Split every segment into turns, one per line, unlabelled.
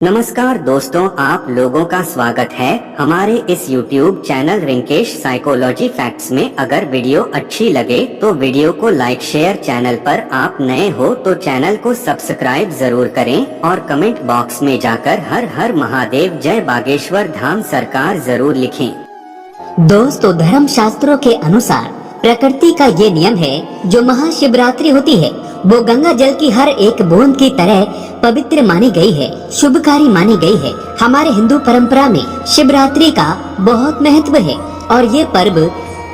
नमस्कार दोस्तों, आप लोगों का स्वागत है हमारे इस YouTube channel Rinkesh psychology facts में। अगर वीडियो अच्छी लगे तो वीडियो को लाइक शेयर, चैनल पर आप नए हो तो चैनल को सब्सक्राइब जरूर करें और कमेंट बॉक्स में जाकर हर हर महादेव जय बागेश्वर धाम सरकार जरूर लिखें।
दोस्तों, धर्म शास्त्रों के अनुसार प्रकृति का ये नियम है, जो महाशिवरात्रि होती है वो गंगा जल की हर एक बूंद की तरह पवित्र मानी गई है, शुभकारी मानी गई है। हमारे हिंदू परंपरा में शिवरात्रि का बहुत महत्व है और ये पर्व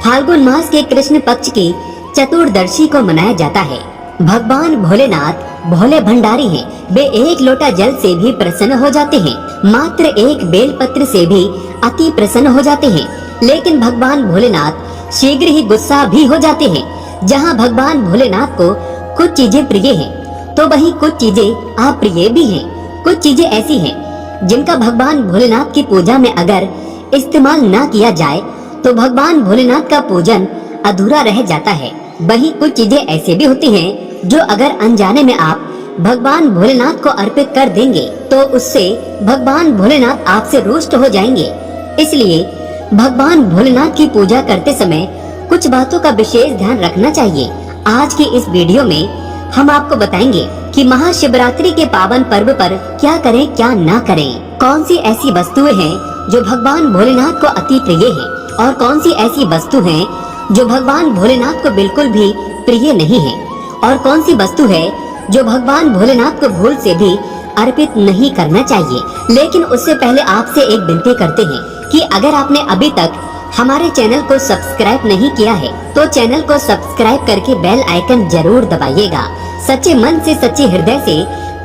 फाल्गुन मास के कृष्ण पक्ष की चतुर्दशी को मनाया जाता है। भगवान भोलेनाथ भोले भंडारी हैं। वे एक लोटा जल से भी प्रसन्न हो जाते हैं, मात्र एक बेल पत्र से भी अति प्रसन्न हो जाते हैं। लेकिन भगवान भोलेनाथ शीघ्र ही गुस्सा भी हो जाते हैं। जहाँ भगवान भोलेनाथ को कुछ चीजें प्रिय हैं, तो वहीं कुछ चीजें अप्रिय भी हैं। कुछ चीजें ऐसी हैं जिनका भगवान भोलेनाथ की पूजा में अगर इस्तेमाल न किया जाए तो भगवान भोलेनाथ का पूजन अधूरा रह जाता है। वहीं कुछ चीजें ऐसे भी होती हैं जो अगर अनजाने में आप भगवान भोलेनाथ को अर्पित कर देंगे तो उससे भगवान भोलेनाथ आपसे रुष्ट हो जाएंगे। इसलिए भगवान भोलेनाथ की पूजा करते समय कुछ बातों का विशेष ध्यान रखना चाहिए। आज की इस वीडियो में हम आपको बताएंगे कि महाशिवरात्रि के पावन पर्व पर क्या करें क्या ना करें, कौन सी ऐसी वस्तुएं हैं जो भगवान भोलेनाथ को अति प्रिय है और कौन सी ऐसी वस्तु है जो भगवान भोलेनाथ को बिल्कुल भी प्रिय नहीं है, और कौन सी वस्तु है जो भगवान भोलेनाथ को भूल से भी अर्पित नहीं करना चाहिए। लेकिन उससे पहले आपसे एक विनती करते हैं कि अगर आपने अभी तक हमारे चैनल को सब्सक्राइब नहीं किया है तो चैनल को सब्सक्राइब करके बेल आइकन जरूर दबाइएगा। सच्चे मन से, सच्चे हृदय से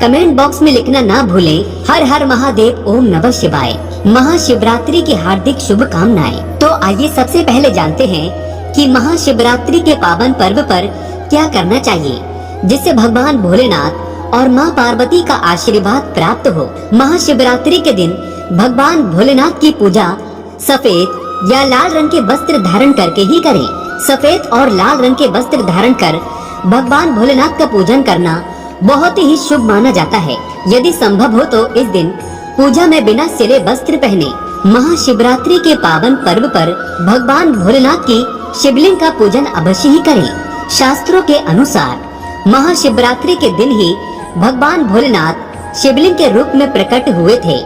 कमेंट बॉक्स में लिखना ना भूलें, हर हर महादेव, ओम नमः शिवाय। महाशिवरात्रि की हार्दिक शुभकामनाएं। तो आइए सबसे पहले जानते हैं कि महाशिवरात्रि के पावन पर्व पर क्या करना चाहिए जिससे भगवान भोलेनाथ और माँ पार्वती का आशीर्वाद प्राप्त हो। महाशिवरात्रि के दिन भगवान भोलेनाथ की पूजा सफेद या लाल रंग के वस्त्र धारण करके ही करें। सफेद और लाल रंग के वस्त्र धारण कर भगवान भोलेनाथ का पूजन करना बहुत ही शुभ माना जाता है। यदि संभव हो तो इस दिन पूजा में बिना सिले वस्त्र पहने। महाशिवरात्रि के पावन पर्व पर भगवान भोलेनाथ की शिवलिंग का पूजन अवश्य ही करें। शास्त्रों के अनुसार महाशिवरात्रि के दिन ही भगवान भोलेनाथ शिवलिंग के रूप में प्रकट हुए थे,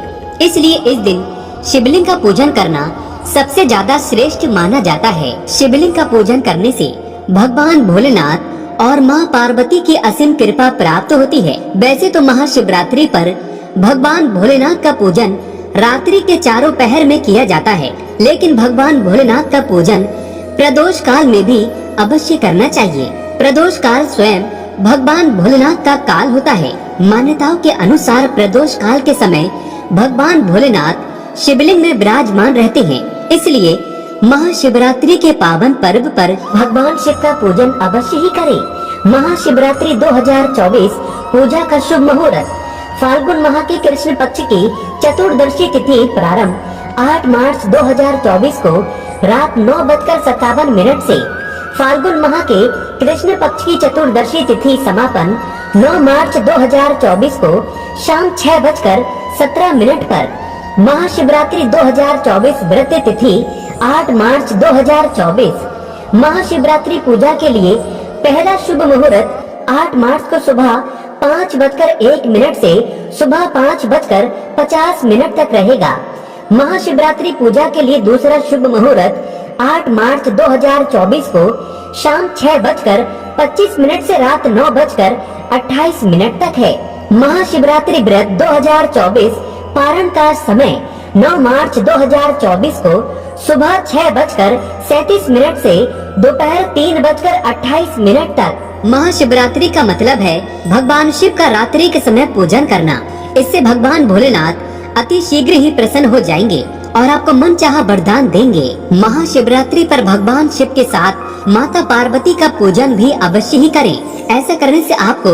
इसलिए इस दिन शिवलिंग का पूजन करना सबसे ज्यादा श्रेष्ठ माना जाता है। शिवलिंग का पूजन करने से भगवान भोलेनाथ और माँ पार्वती की असीम कृपा प्राप्त होती है। वैसे तो महाशिवरात्रि पर भगवान भोलेनाथ का पूजन रात्रि के चारों पहर में किया जाता है, लेकिन भगवान भोलेनाथ का पूजन प्रदोष काल में भी अवश्य करना चाहिए। प्रदोष काल स्वयं भगवान भोलेनाथ का काल होता है। मान्यताओं के अनुसार प्रदोष काल के समय भगवान भोलेनाथ शिवलिंग में विराजमान रहते हैं, इसलिए महाशिवरात्रि के पावन पर्व पर भगवान शिव का पूजन अवश्य ही करें। महाशिवरात्रि 2024 पूजा का शुभ मुहूर्त फाल्गुन माह के कृष्ण पक्ष की चतुर्दशी तिथि प्रारंभ 8 मार्च 2024 को रात 9:57 से फाल्गुन माह के कृष्ण पक्ष की चतुर्दशी तिथि समापन 9 मार्च 2024 को शाम 6:17 पर। महाशिवरात्रि 2024 व्रत तिथि 8 मार्च 2024। महाशिवरात्रि पूजा के लिए पहला शुभ मुहूर्त 8 मार्च को सुबह 5:01 से सुबह 5:50 तक रहेगा। महाशिवरात्रि पूजा के लिए दूसरा शुभ मुहूर्त 8 मार्च 2024 को शाम 6:25 से रात 9:28 तक है। महाशिवरात्रि व्रत 2024 पारण का समय 9 मार्च 2024 को सुबह 6:37 से दोपहर 3:28 तक। महाशिवरात्रि का मतलब है भगवान शिव का रात्रि के समय पूजन करना। इससे भगवान भोलेनाथ अति शीघ्र ही प्रसन्न हो जाएंगे और आपको मनचाहा वरदान देंगे। महाशिवरात्रि पर भगवान शिव के साथ माता पार्वती का पूजन भी अवश्य ही करें। ऐसा करने से आपको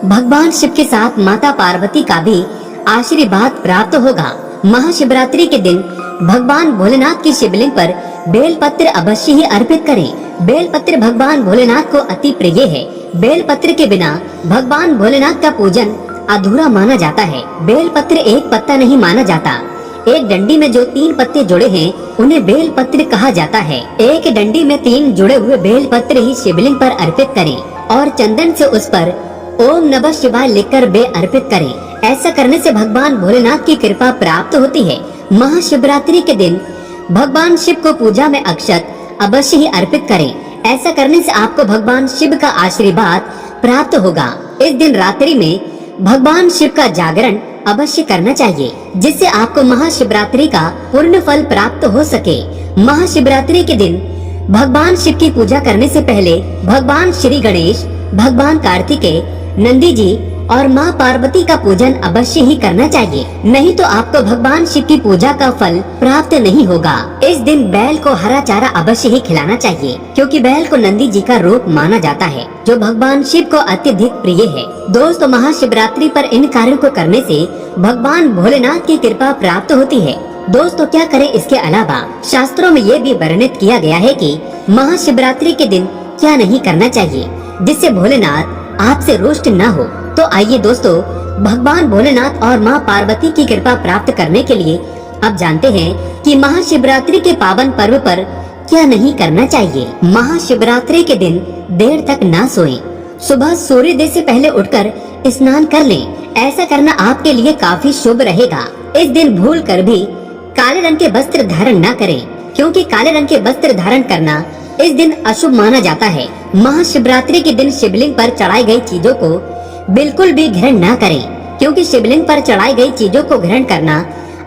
भगवान शिव के साथ माता पार्वती का भी आशीर्वाद प्राप्त होगा। महाशिवरात्रि के दिन भगवान भोलेनाथ की शिवलिंग पर बेल पत्र अवश्य ही अर्पित करें। बेल पत्र भगवान भोलेनाथ को अति प्रिय है। बेल पत्र के बिना भगवान भोलेनाथ का पूजन अधूरा माना जाता है। बेलपत्र एक पत्ता नहीं माना जाता। एक डंडी में जो 3 पत्ते जुड़े हैं उन्हें बेलपत्र कहा जाता है। एक डंडी में 3 जुड़े हुए बेलपत्र ही शिवलिंग पर अर्पित करें और चंदन से उस पर ओम नमः शिवाय लिखकर बे अर्पित करें। ऐसा करने से भगवान भोलेनाथ की कृपा प्राप्त होती है। महाशिवरात्रि के दिन भगवान शिव को पूजा में अक्षत अवश्य ही अर्पित करें। ऐसा करने से आपको भगवान शिव का आशीर्वाद प्राप्त होगा। इस दिन रात्रि में भगवान शिव का जागरण अवश्य करना चाहिए, जिससे आपको महाशिवरात्रि का पूर्ण फल प्राप्त हो सके। महाशिवरात्रि के दिन भगवान शिव की पूजा करने से पहले भगवान श्री गणेश, भगवान कार्तिकेय, नंदी जी और माँ पार्वती का पूजन अवश्य ही करना चाहिए, नहीं तो आपको भगवान शिव की पूजा का फल प्राप्त नहीं होगा। इस दिन बैल को हरा चारा अवश्य ही खिलाना चाहिए, क्योंकि बैल को नंदी जी का रूप माना जाता है, जो भगवान शिव को अत्यधिक प्रिय है। दोस्तों, महाशिवरात्रि पर इन कार्यों को करने से भगवान भोलेनाथ की कृपा प्राप्त होती है। दोस्तों, क्या करें इसके अलावा शास्त्रों में ये भी वर्णित किया गया है कि महाशिवरात्रि के दिन क्या नहीं करना चाहिए, जिससे भोलेनाथ आपसे रुष्ट न हो। तो आइए दोस्तों, भगवान भोलेनाथ और माँ पार्वती की कृपा प्राप्त करने के लिए अब जानते हैं कि महाशिवरात्रि के पावन पर्व पर क्या नहीं करना चाहिए। महाशिवरात्रि के दिन देर तक ना सोएं। सुबह सूर्योदय से पहले उठकर स्नान कर लें। ऐसा करना आपके लिए काफी शुभ रहेगा। इस दिन भूल कर भी काले रंग के वस्त्र धारण न करें, क्योंकि काले रंग के वस्त्र धारण करना इस दिन अशुभ माना जाता है। महाशिवरात्रि के दिन शिवलिंग पर चढ़ाई गई चीजों को बिल्कुल भी ग्रहण न करें, क्योंकि शिवलिंग पर चढ़ाई गई चीजों को ग्रहण करना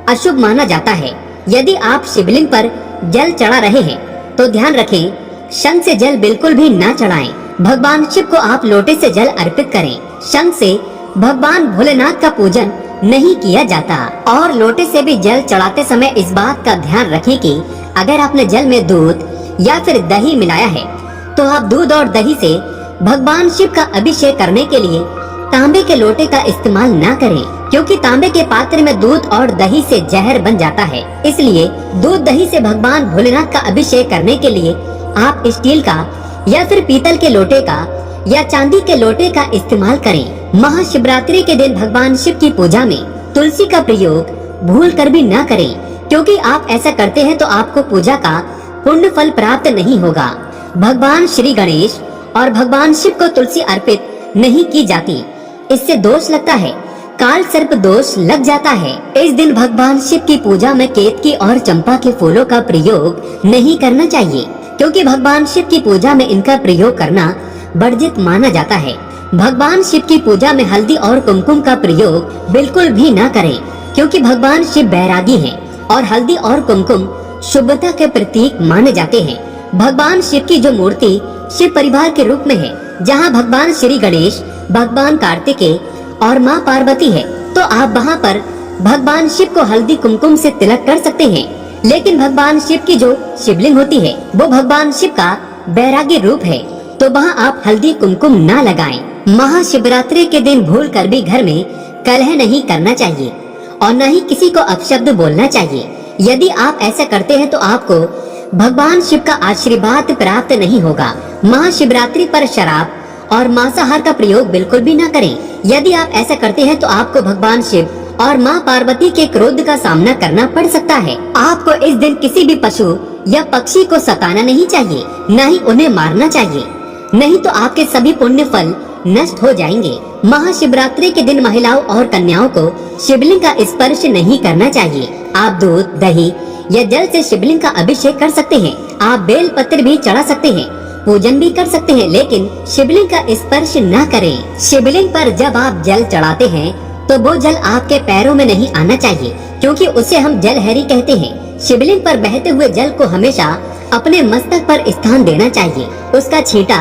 अशुभ माना जाता है। यदि आप शिवलिंग पर जल चढ़ा रहे हैं तो ध्यान रखें, शंख से जल बिल्कुल भी न चढ़ाएं। भगवान शिव को आप लोटे से जल अर्पित करें। शंख से भगवान भोलेनाथ का पूजन नहीं किया जाता। और लोटे से भी जल चढ़ाते समय इस बात का ध्यान रखें कि अगर आपने जल में दूध या फिर दही मिलाया है तो आप दूध और दही से भगवान शिव का अभिषेक करने के लिए तांबे के लोटे का इस्तेमाल न करें, क्योंकि तांबे के पात्र में दूध और दही से जहर बन जाता है। इसलिए दूध दही से भगवान भोलेनाथ का अभिषेक करने के लिए आप स्टील का या फिर पीतल के लोटे का या चांदी के लोटे का इस्तेमाल करें। महाशिवरात्रि के दिन भगवान शिव की पूजा में तुलसी का प्रयोग भूल कर भी न करें, क्योंकि आप ऐसा करते हैं तो आपको पूजा का पुण्य फल प्राप्त नहीं होगा। भगवान श्री गणेश और भगवान शिव को तुलसी अर्पित नहीं की जाती, इससे दोष लगता है, काल सर्प दोष लग जाता है। इस दिन भगवान शिव की पूजा में केतकी और चंपा के फूलों का प्रयोग नहीं करना चाहिए, क्योंकि भगवान शिव की पूजा में इनका प्रयोग करना वर्जित माना जाता है। भगवान शिव की पूजा में हल्दी और कुमकुम का प्रयोग बिल्कुल भी न करें, क्योंकि भगवान शिव बैरागी हैं और हल्दी और कुमकुम शुभता के प्रतीक माने जाते हैं। भगवान शिव की जो मूर्ति शिव परिवार के रूप में है, जहाँ भगवान श्री गणेश, भगवान कार्तिकेय और माँ पार्वती है, तो आप वहाँ पर भगवान शिव को हल्दी कुमकुम से तिलक कर सकते हैं। लेकिन भगवान शिव की जो शिवलिंग होती है वो भगवान शिव का बैरागी रूप है, तो वहाँ आप हल्दी कुमकुम न लगाएं। महाशिवरात्रि के दिन भूल कर भी घर में कलह नहीं करना चाहिए और न ही किसी को अपशब्द बोलना चाहिए। यदि आप ऐसा करते हैं तो आपको भगवान शिव का आशीर्वाद प्राप्त नहीं होगा। महाशिवरात्रि पर शराब और मांसाहार का प्रयोग बिल्कुल भी न करें। यदि आप ऐसा करते हैं तो आपको भगवान शिव और माँ पार्वती के क्रोध का सामना करना पड़ सकता है। आपको इस दिन किसी भी पशु या पक्षी को सताना नहीं चाहिए, न ही उन्हें मारना चाहिए, नहीं तो आपके सभी पुण्य फल नष्ट हो जाएंगे। महाशिवरात्रि के दिन महिलाओं और कन्याओं को शिवलिंग का स्पर्श नहीं करना चाहिए। आप दूध, दही या जल से शिवलिंग का अभिषेक कर सकते हैं। आप बेल पत्र भी चढ़ा सकते हैं, पूजन भी कर सकते हैं, लेकिन शिवलिंग का स्पर्श न करें। शिवलिंग पर जब आप जल चढ़ाते हैं तो वो जल आपके पैरों में नहीं आना चाहिए, क्योंकि उसे हम जलहरी कहते हैं। शिवलिंग पर बहते हुए जल को हमेशा अपने मस्तक पर स्थान देना चाहिए। उसका छींटा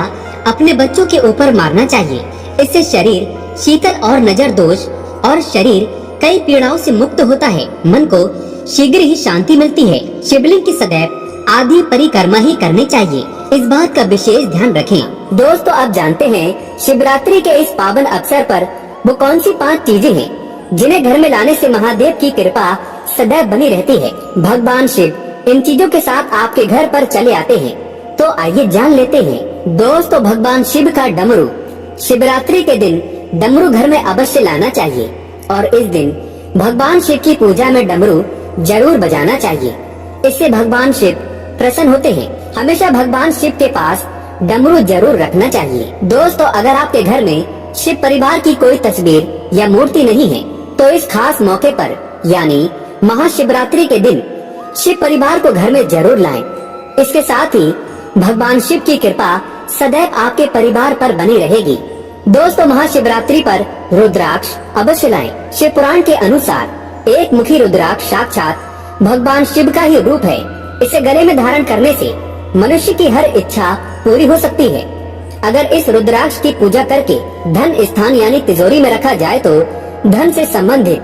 अपने बच्चों के ऊपर मारना चाहिए। इससे शरीर शीतल और नजर दोष और शरीर कई पीड़ाओं से मुक्त होता है। मन को शीघ्र ही शांति मिलती है। शिवलिंग की सदैव आदि परिक्रमा ही करनी चाहिए, इस बात का विशेष ध्यान रखें। दोस्तों, आप जानते हैं शिवरात्रि के इस पावन अवसर पर वो कौन सी 5 चीजें हैं जिन्हें घर में लाने से महादेव की कृपा सदैव बनी रहती है। भगवान शिव इन चीजों के साथ आपके घर पर चले आते हैं, तो आइए जान लेते हैं। दोस्तों, भगवान शिव का डमरू शिवरात्रि के दिन डमरू घर में अवश्य लाना चाहिए और इस दिन भगवान शिव की पूजा में डमरू जरूर बजाना चाहिए। इससे भगवान शिव प्रसन्न होते हैं। हमेशा भगवान शिव के पास डमरू जरूर रखना चाहिए। दोस्तों, अगर आपके घर में शिव परिवार की कोई तस्वीर या मूर्ति नहीं है तो इस खास मौके पर यानी महाशिवरात्रि के दिन शिव परिवार को घर में जरूर लाएं। इसके साथ ही भगवान शिव की कृपा सदैव आपके परिवार पर बनी रहेगी। दोस्तों, महाशिवरात्रि पर रुद्राक्ष अवश्य लाएं। शिव पुराण के अनुसार एक मुखी रुद्राक्ष साक्षात भगवान शिव का ही रूप है। इसे गले में धारण करने से मनुष्य की हर इच्छा पूरी हो सकती है। अगर इस रुद्राक्ष की पूजा करके धन स्थान यानी तिजोरी में रखा जाए तो धन से संबंधित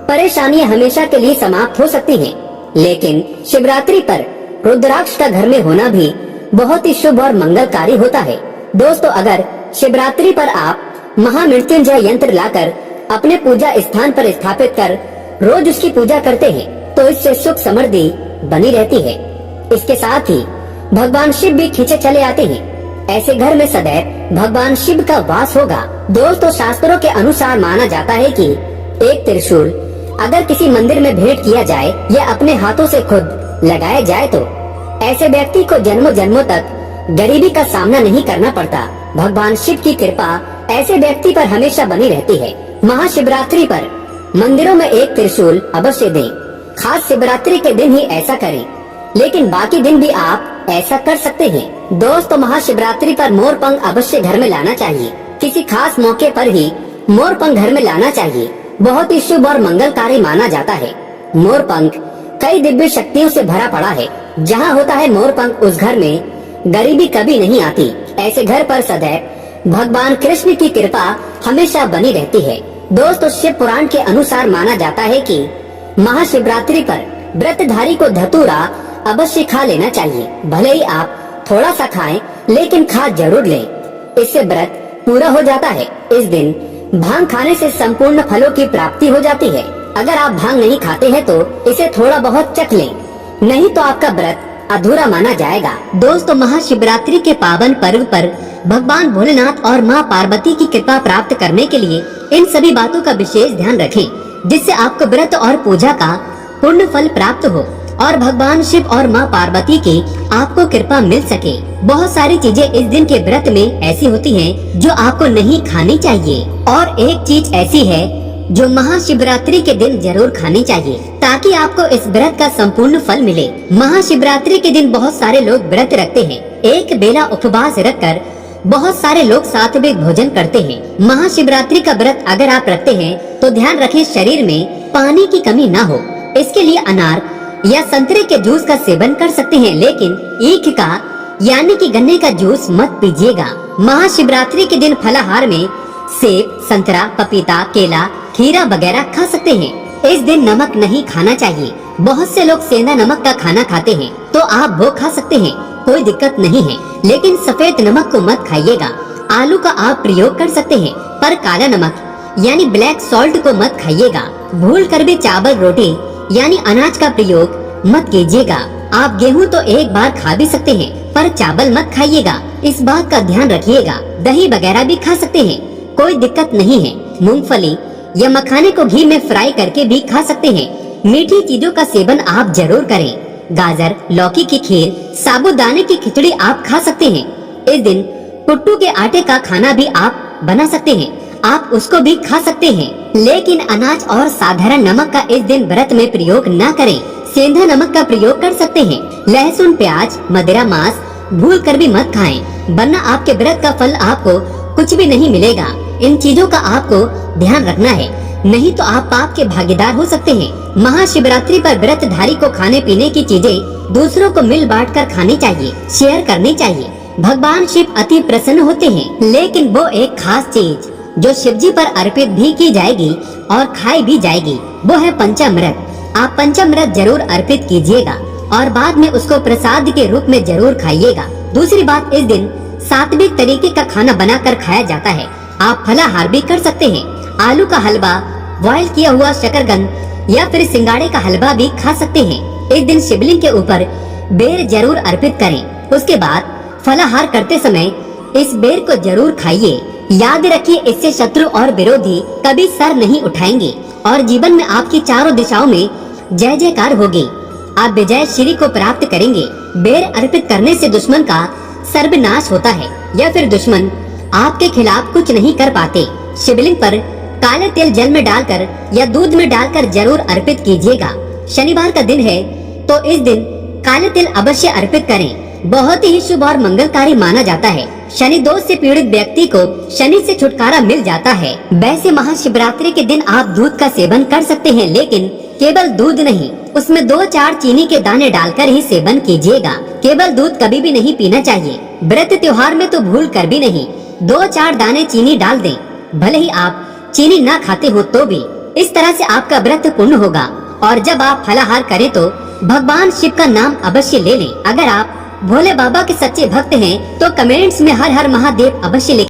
परेशानियां हमेशा के लिए समाप्त हो सकती हैं। लेकिन शिवरात्रि पर रुद्राक्ष का घर में होना भी बहुत ही शुभ और मंगलकारी होता है। दोस्तों, अगर शिवरात्रि पर आप महामृत्युंजय यंत्र लाकर अपने पूजा स्थान पर स्थापित कर रोज उसकी पूजा करते हैं तो इससे सुख समृद्धि बनी रहती है। इसके साथ ही भगवान शिव भी खींचे चले आते हैं। ऐसे घर में सदैव भगवान शिव का वास होगा। दोस्तों, शास्त्रों के अनुसार माना जाता है कि एक त्रिशूल अगर किसी मंदिर में भेंट किया जाए या अपने हाथों से खुद लगाया जाए तो ऐसे व्यक्ति को जन्मों जन्मों तक गरीबी का सामना नहीं करना पड़ता। भगवान शिव की कृपा ऐसे व्यक्ति पर हमेशा बनी रहती है। महाशिवरात्रि पर मंदिरों में एक त्रिशूल अवश्य दें। खास शिवरात्रि के दिन ही ऐसा करें, लेकिन बाकी दिन भी आप ऐसा कर सकते हैं। दोस्तों, महाशिवरात्रि पर मोर पंख अवश्य घर में लाना चाहिए। किसी खास मौके पर ही मोर पंख घर में लाना चाहिए। बहुत ही शुभ और मंगलकारी माना जाता है। मोर पंख कई दिव्य शक्तियों से भरा पड़ा है। जहाँ होता है मोर पंख उस घर में गरीबी कभी नहीं आती। ऐसे घर पर सदैव भगवान कृष्ण की कृपा हमेशा बनी रहती है। दोस्तों, शिव पुराण के अनुसार माना जाता है कि महाशिवरात्रि पर व्रतधारी को धतूरा अवश्य खा लेना चाहिए। भले ही आप थोड़ा सा खाएं, लेकिन खा जरूर लें। इससे व्रत पूरा हो जाता है। इस दिन भांग खाने से संपूर्ण फलों की प्राप्ति हो जाती है। अगर आप भांग नहीं खाते हैं तो इसे थोड़ा बहुत चख लें, नहीं तो आपका व्रत अधूरा माना जाएगा। दोस्तों, महाशिवरात्रि के पावन पर्व पर भगवान भोलेनाथ और माँ पार्वती की कृपा प्राप्त करने के लिए इन सभी बातों का विशेष ध्यान रखें, जिससे आपको व्रत और पूजा का पूर्ण फल प्राप्त हो और भगवान शिव और माँ पार्वती की आपको कृपा मिल सके। बहुत सारी चीजें इस दिन के व्रत में ऐसी होती हैं जो आपको नहीं खानी चाहिए और एक चीज ऐसी है जो महाशिवरात्रि के दिन जरूर खानी चाहिए ताकि आपको इस व्रत का संपूर्ण फल मिले। महाशिवरात्रि के दिन बहुत सारे लोग व्रत रखते हैं। एक बेला उपवास रखकर बहुत सारे लोग सात्विक भोजन करते हैं। महाशिवरात्रि का व्रत अगर आप रखते हैं तो ध्यान रखें शरीर में पानी की कमी ना हो। इसके लिए अनार या संतरे के जूस का सेवन कर सकते हैं, लेकिन ईख का यानी कि गन्ने का जूस मत पीजिएगा। महाशिवरात्रि के दिन फलाहार में सेब, संतरा, पपीता, केला, खीरा वगैरह खा सकते हैं। इस दिन नमक नहीं खाना चाहिए। बहुत से लोग सेंधा नमक का खाना खाते हैं तो आप वो खा सकते हैं, कोई दिक्कत नहीं है, लेकिन सफेद नमक को मत खाइएगा। आलू का आप प्रयोग कर सकते हैं, पर काला नमक यानी ब्लैक सॉल्ट को मत खाइएगा। भूल कर भी चावल रोटी यानी अनाज का प्रयोग मत कीजिएगा। आप गेहूं तो एक बार खा भी सकते हैं, पर चावल मत खाइएगा। इस बात का ध्यान रखिएगा। दही वगैरह भी खा सकते हैं, कोई दिक्कत नहीं है। मूंगफली या मखाने को घी में फ्राई करके भी खा सकते हैं। मीठी चीजों का सेवन आप जरूर करें। गाजर, लौकी की खीर, साबूदाने की खिचड़ी आप खा सकते हैं। इस दिन कुट्टू के आटे का खाना भी आप बना सकते हैं, आप उसको भी खा सकते हैं, लेकिन अनाज और साधारण नमक का इस दिन व्रत में प्रयोग न करें। सेंधा नमक का प्रयोग कर सकते हैं। लहसुन, प्याज, मदिरा, मांस भूल कर भी मत खाएं, वरना आपके व्रत का फल आपको कुछ भी नहीं मिलेगा। इन चीजों का आपको ध्यान रखना है, नहीं तो आप पाप के भागीदार हो सकते हैं। महाशिवरात्रि पर व्रतधारी को खाने पीने की चीजें दूसरों को मिल बांट कर खानी चाहिए, शेयर करनी चाहिए। भगवान शिव अति प्रसन्न होते हैं, लेकिन वो एक खास चीज जो शिव जी पर अर्पित भी की जाएगी और खाई भी जाएगी, वो है पंचामृत। आप पंचामृत जरूर अर्पित कीजिएगा और बाद में उसको प्रसाद के रूप में जरूर खाइएगा। दूसरी बात, इस दिन सात्विक तरीके का खाना बनाकर खाया जाता है। आप फलाहार भी कर सकते हैं। आलू का हलवा, बॉयल किया हुआ शकरकंद या फिर सिंगाड़े का हलवा भी खा सकते हैं। इस दिन शिवलिंग के ऊपर बेर जरूर अर्पित करें। उसके बाद फलाहार करते समय इस बेर को जरूर खाइए। याद रखिए, इससे शत्रु और विरोधी कभी सर नहीं उठाएंगे और जीवन में आपकी चारों दिशाओं में जय जयकार होगी। आप विजय श्री को प्राप्त करेंगे। बेर अर्पित करने से दुश्मन का सर्वनाश होता है या फिर दुश्मन आपके खिलाफ कुछ नहीं कर पाते। शिवलिंग पर काले तेल जल में डालकर या दूध में डालकर जरूर अर्पित कीजिएगा। शनिवार का दिन है तो इस दिन काले तिल अवश्य अर्पित करें। बहुत ही शुभ और मंगलकारी माना जाता है। शनि दोष से पीड़ित व्यक्ति को शनि से छुटकारा मिल जाता है। वैसे महाशिवरात्रि के दिन आप दूध का सेवन कर सकते हैं, लेकिन केवल दूध नहीं, उसमें 2-4 चीनी के दाने डालकर ही सेवन कीजिएगा। केवल दूध कभी भी नहीं पीना चाहिए। व्रत त्योहार में तो भूल कर भी नहीं 2-4 दाने चीनी डाल दें, भले ही आप चीनी ना खाते हो तो भी। इस तरह से आपका व्रत पूर्ण होगा। और जब आप फलाहार करें तो भगवान शिव का नाम अवश्य ले लें। अगर आप भोले बाबा के सच्चे भक्त हैं तो कमेंट्स में हर हर महादेव अवश्य लिखें।